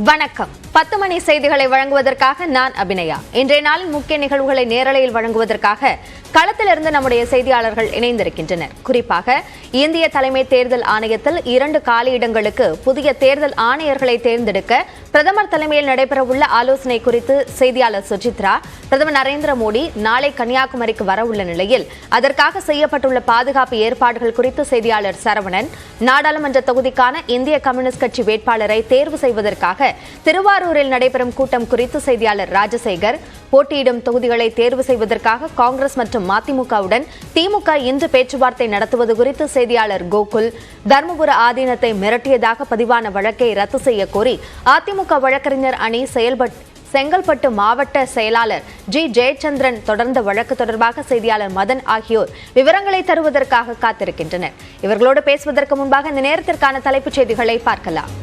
வணக்கம். 10 மணி செய்திகளை வழங்குவதற்காக நான் அபிநயா. இன்றைய நாளின் முக்கிய நிகழ்வுகளை நேரலையில் வழங்குவதற்காக களத்திலிருந்து நம்முடைய செய்தியாளர்கள் இணைந்திருக்கின்றனர். குறிப்பாக இந்திய தலைமை தேர்தல் ஆணையத்தில் 2 காலியிடங்களுக்கு புதிய தேர்தல் ஆணையர்களை தேர்ந்தெடுக்க பிரதமர் தலைமையில் நடைபெறவுள்ள ஆலோசனை குறித்து செய்தியாளர் சுசித்ரா, பிரதமர் நரேந்திர மோடி நாளை கன்னியாகுமரிக்கு வரவுள்ள நிலையில் அதற்காக செய்யப்பட்டுள்ள பாதுகாப்பு ஏற்பாடுகள் குறித்து செய்தியாளர் சரவணன், நாடாளுமன்ற தொகுதிக்கான இந்திய கம்யூனிஸ்ட் கட்சி வேட்பாளரை தேர்வு செய்வதற்காக திருவாரூரில் நடைபெறும் கூட்டம் குறித்து செய்தியாளர் ராஜசேகர், போட்டியிடும் தொகுதிகளை தேர்வு செய்வதற்காக காங்கிரஸ் மற்றும் மதிமுகவுடன் திமுக இன்று பேச்சுவார்த்தை நடத்துவது குறித்து செய்தியாளர் கோகுல், தர்மபுர ஆதீனத்தை மிரட்டியதாக பதிவான வழக்கை ரத்து செய்ய கோரி அதிமுக வழக்கறிஞர் அணி செங்கல்பட்டு மாவட்ட செயலாளர் ஜி ஜெயச்சந்திரன் தொடர்ந்த வழக்கு தொடர்பாக செய்தியாளர் மதன் ஆகியோர் விவரங்களை தருவதற்காக காத்திருக்கின்றனர். இவர்களோடு பேசுவதற்கு முன்பாக இந்த நேரத்திற்கான தலைப்புச் செய்திகளை பார்க்கலாம்.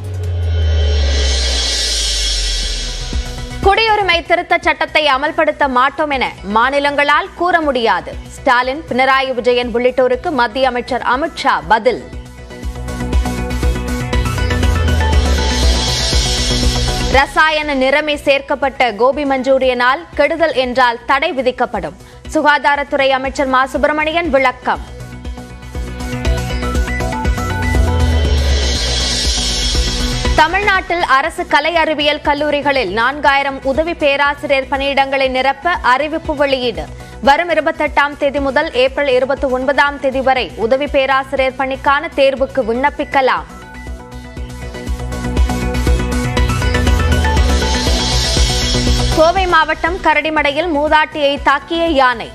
குடியுரிமை திருத்த சட்டத்தை அமல்படுத்த மாட்டோம் என மாநிலங்களால் கூற முடியாது. ஸ்டாலின், பினராயி விஜயன் உள்ளிட்டோருக்கு மத்திய அமைச்சர் அமித்ஷா பதில். ரசாயன நிறமி சேர்க்கப்பட்ட கோபி மஞ்சூரியனால் கெடுதல் என்றால் தடை விதிக்கப்படும். சுகாதாரத்துறை அமைச்சர் மா சுப்பிரமணியன் விளக்கம். தமிழ்நாட்டில் அரசு கலை அறிவியல் கல்லூரிகளில் 4000 உதவி பேராசிரியர் பணியிடங்களை நிரப்ப அறிவிப்பு வெளியீடு. வரும் 28ஆம் தேதி முதல் ஏப்ரல் 29ஆம் தேதி வரை உதவி பேராசிரியர் பணிக்கான தேர்வுக்கு விண்ணப்பிக்கலாம். கோவை மாவட்டம் கரடிமடையில் மூதாட்டியை தாக்கிய யானை.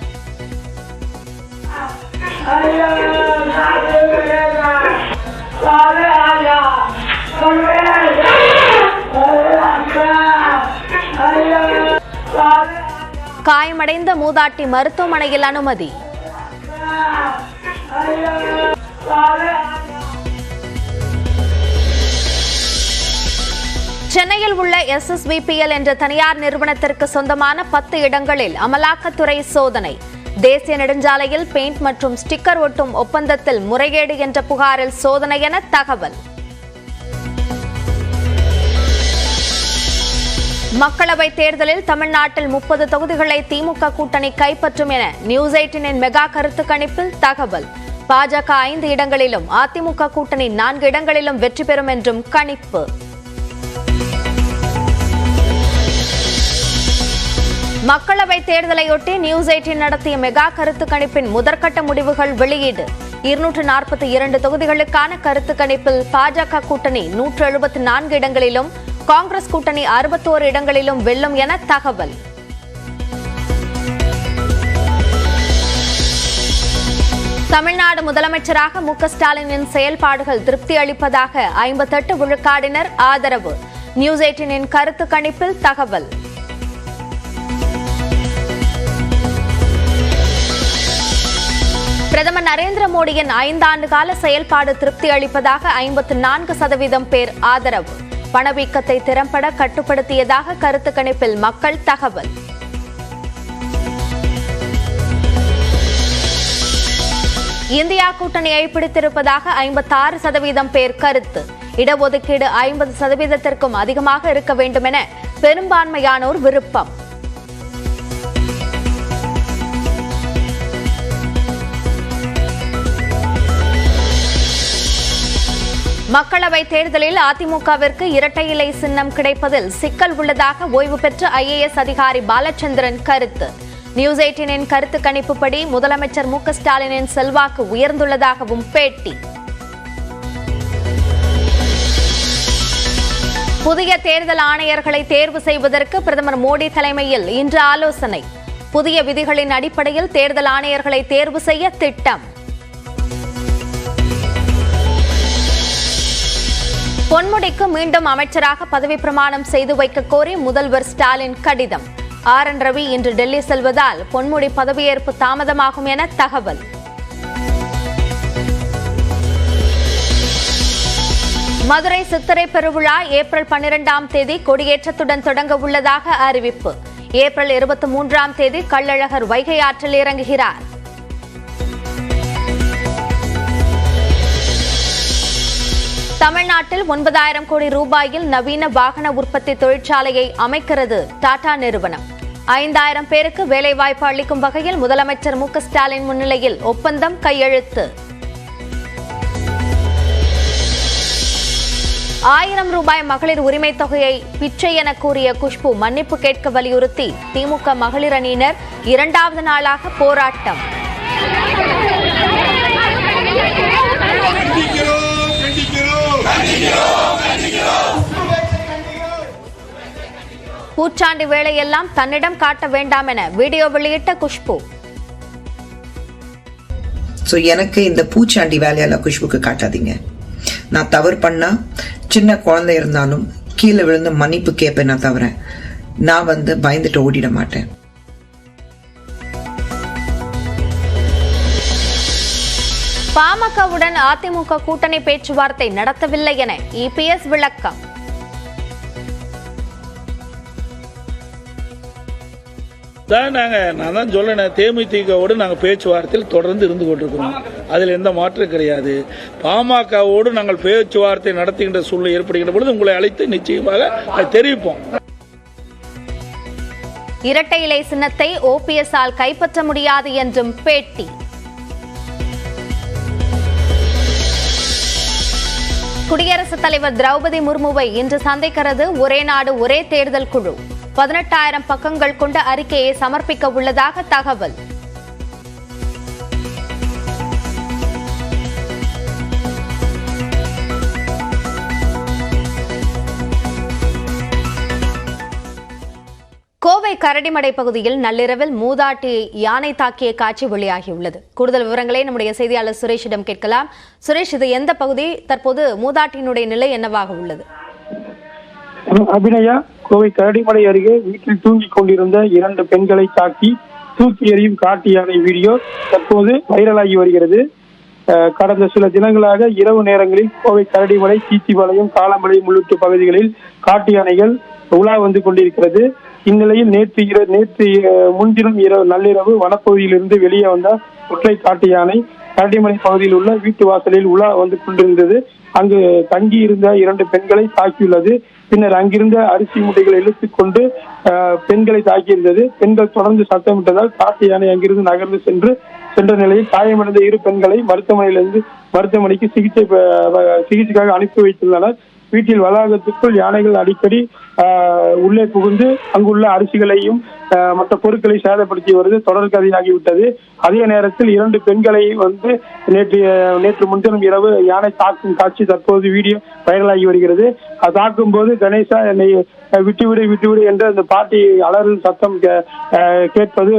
காயமடைந்த மூதாட்டி மருத்துவமனையில் அனுமதி. சென்னையில் உள்ள SSVPL என்ற தனியார் நிறுவனத்திற்கு சொந்தமான 10 இடங்களில் அமலாக்கத்துறை சோதனை. தேசிய நெடுஞ்சாலையில் பெயிண்ட் மற்றும் ஸ்டிக்கர் ஒட்டும் ஒப்பந்தத்தில் முறைகேடு என்ற புகாரில் சோதனை என தகவல். மக்களவைத் தேர்தலில் தமிழ்நாட்டில் 30 தொகுதிகளை திமுக கூட்டணி கைப்பற்றும் என நியூஸ் 18 மெகா கருத்து கணிப்பில் தகவல். பாஜக 5 இடங்களிலும் அதிமுக கூட்டணி 4 இடங்களிலும் வெற்றி பெறும் என்றும் கணிப்பு. மக்களவைத் தேர்தலையொட்டி நியூஸ் 18 நடத்திய மெகா கருத்து கணிப்பின் முதற்கட்ட முடிவுகள் வெளியீடு. 242 தொகுதிகளுக்கான கருத்து கணிப்பில் பாஜக கூட்டணி 174 இடங்களிலும், காங்கிரஸ் கூட்டணி 61 இடங்களிலும் வெல்லும் என தகவல். தமிழ்நாடு முதலமைச்சராக மு க ஸ்டாலினின் செயல்பாடுகள் திருப்தி அளிப்பதாக 58 விழுக்காடினர் ஆதரவு. நியூஸ் 18 கருத்து கணிப்பில் தகவல். பிரதமர் நரேந்திர மோடியின் 5 ஆண்டு கால செயல்பாடு திருப்தி அளிப்பதாக 54% பேர் ஆதரவு. பணவீக்கத்தை திறம்பட கட்டுப்படுத்தியதாக கருத்து கணிப்பில் மக்கள் தகவல். இந்தியா கூட்டணியை பிடித்திருப்பதாக 56% பேர் கருத்து. இடஒதுக்கீடு 50%த்திற்கும் அதிகமாக இருக்க வேண்டும் என பெரும்பான்மையானோர் விருப்பம். மக்களவைத் தேர்தலில் அதிமுகவிற்கு இரட்டை இலை சின்னம் கிடைப்பதில் சிக்கல் உள்ளதாக ஓய்வு பெற்ற IAS அதிகாரி பாலச்சந்திரன் கருத்து. நியூஸ் 18 கருத்து கணிப்புப்படி முதலமைச்சர் மு க ஸ்டாலினின் செல்வாக்கு உயர்ந்துள்ளதாகவும் பேட்டி. புதிய தேர்தல் ஆணையர்களை தேர்வு செய்வதற்கு பிரதமர் மோடி தலைமையில் இன்று ஆலோசனை. புதிய விதிகளின் அடிப்படையில் தேர்தல் ஆணையர்களை தேர்வு செய்ய திட்டம். பொன்முடிக்கு மீண்டும் அமைச்சராக பதவி பிரமாணம் செய்து வைக்க கோரி முதல்வர் ஸ்டாலின் கடிதம். RN ரவி இன்று டெல்லி செல்வதால் பொன்முடி பதவியேற்பு தாமதமாகும் என தகவல். மதுரை சித்திரை பெருவிழா ஏப்ரல் 12ஆம் தேதி கொடியேற்றத்துடன் தொடங்க உள்ளதாக அறிவிப்பு. ஏப்ரல் 23ஆம் தேதி கள்ளழகர் வைகை ஆற்றில் இறங்குகிறார். தமிழ்நாட்டில் 9,000 கோடி ரூபாயில் நவீன வாகன உற்பத்தி தொழிற்சாலையை அமைக்கிறது டாடா நிறுவனம். 5,000 பேருக்கு வேலைவாய்ப்பு அளிக்கும் வகையில் முதலமைச்சர் மு.க. ஸ்டாலின் முன்னிலையில் ஒப்பந்தம் கையெழுத்து. 1000 ரூபாய் மகளிர் உரிமை தொகையை பிச்சை என கூறிய குஷ்பு மன்னிப்பு கேட்க வலியுறுத்தி திமுக மகளிர் அணியினர் 2வது நாளாக போராட்டம். பூச்சாண்டி வேலையெல்லாம் தன்னிடம் காட்ட வேண்டாம் என வீடியோ வெளியிட்ட குஷ்பு. எனக்கு இந்த பூச்சாண்டி வேலையெல்லாம் குஷ்புக்கு காட்டாதீங்க. நான் தவறு பண்ணா சின்ன குழந்தை இருந்தாலும் கீழே விழுந்து மன்னிப்பு கேட்பேன். நான் தவிர நான் பயந்துட்டு ஓடிட மாட்டேன். பாமகவுடன் அதிமுக கூட்டணி பேச்சுவார்த்தை நடத்தவில்லை என இபிஎஸ் விளக்கம். நான் தான் சொல்லேன், தேமுதிகவோடு நாங்கள் பேச்சுவார்த்தையில் தொடர்ந்து இருந்து கொண்டிருக்கிறோம். அதில் எந்த மாற்றம் கிடையாது. பாமகவோடு நாங்கள் பேச்சுவார்த்தை நடத்துகின்ற சூழ்நிலை ஏற்படுகின்ற பொழுது உங்களை அழைத்து நிச்சயமாக அதை தெரிவிப்போம். இரட்டை இலை சின்னத்தை ஓபிஎஸ் ஆல் கைப்பற்ற முடியாது என்றும் பேட்டி. குடியரசுத் தலைவர் திரௌபதி முர்முவை இன்று சந்திக்கிறது ஒரே நாடு ஒரே தேர்தல் குழு. 18,000 பக்கங்கள் கொண்ட அறிக்கையை சமர்ப்பிக்க உள்ளதாக தகவல். கோவை கரடிமடை பகுதியில் நள்ளிரவில் மூதாட்டி யானை தாக்கிய காட்சி வெளியாகியுள்ளது. கூடுதல் விவரங்களை நம்முடைய செய்தியாளர் சுரேஷிடம் கேட்கலாம். சுரேஷ், இது எந்த பகுதி? தற்போது மூதாட்டியினுடைய நிலை என்னவாக உள்ளது? அபிநயா, கோவை கரடிமடை அருகே வீட்டில் தூங்கிக் கொண்டிருந்த 2 பெண்களை தாக்கி தூக்கி எறியும் காட்டு யானை வீடியோ தற்போது வைரலாகி வருகிறது. கடந்த சில தினங்களாக இரவு நேரங்களில் கோவை கரடிமடை, சீச்சிபாளையம், காலமலை உள்ளிட்ட பகுதிகளில் காட்டு யானைகள் உலா வந்து கொண்டிருக்கிறது. இந்நிலையில் நேற்று முன்தினம் நள்ளிரவு வனப்பகுதியிலிருந்து வெளியே வந்த ஒற்றை காட்டு யானை கரடிமலை பகுதியில் உள்ள வீட்டு வாசலில் உலா வந்து கொண்டிருந்தது. அங்கு தங்கி இருந்த 2 பெண்களை தாக்கியுள்ளது. பின்னர் அங்கிருந்த அரிசி மூட்டைகளை இழுத்துக் கொண்டு பெண்களை தாக்கியிருந்தது. பெண்கள் தொடர்ந்து சத்தமிட்டதால் காட்டு யானை அங்கிருந்து நகர்ந்து சென்ற நிலையில் காயமடைந்த 2 பெண்களை மருத்துவமனைக்கு சிகிச்சைக்காக அனுப்பி வைத்துள்ளனர். வீட்டில் வளாகத்துக்குள் யானைகள் அடிக்கடி உள்ளே புகுந்து அங்குள்ள அரிசிகளையும் மற்ற பொருட்களை சேதப்படுத்தி வருவது தொடர் கதையாகிவிட்டது. அதே நேரத்தில் 2 பெண்களை நேற்று முன்தினம் இரவு யானை தாக்கும் காட்சி தற்போது வீடியோ வைரலாகி வருகிறது. தாக்கும் போது கணேசா என்னை விட்டுவிடு என்ற அந்த பாட்டி அலறல் சத்தம் கேட்பது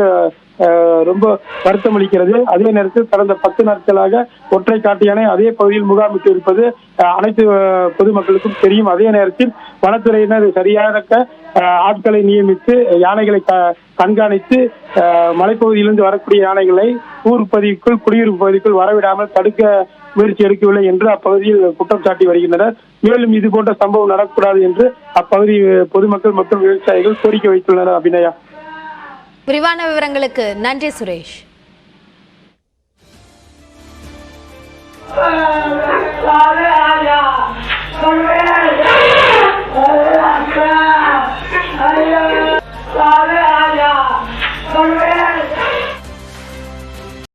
ரொம்ப வருத்தம் அளிக்கிறது. அதே நேரத்தில் கடந்த 10 நாட்களாக ஒற்றை காட்டு யானை அதே பகுதியில் முகாமிட்டு இருப்பது அனைத்து பொதுமக்களுக்கும் தெரியும். அதே நேரத்தில் வனத்துறையினர் சரியாக ஆட்களை நியமித்து யானைகளை கண்காணித்து மலைப்பகுதியிலிருந்து வரக்கூடிய யானைகளை குடியிருப்பு பகுதிக்குள் வரவிடாமல் தடுக்க முயற்சி எடுக்கவில்லை என்று அப்பகுதியில் குற்றம் சாட்டி வருகின்றனர். மேலும் இது போன்ற சம்பவம் நடக்கக்கூடாது என்று அப்பகுதி பொதுமக்கள் மற்றும் விவசாயிகள் கோரிக்கை வைத்துள்ளனர். அபிநயா, விரிவான விவரங்களுக்கு நன்றி சுரேஷ். ஆயா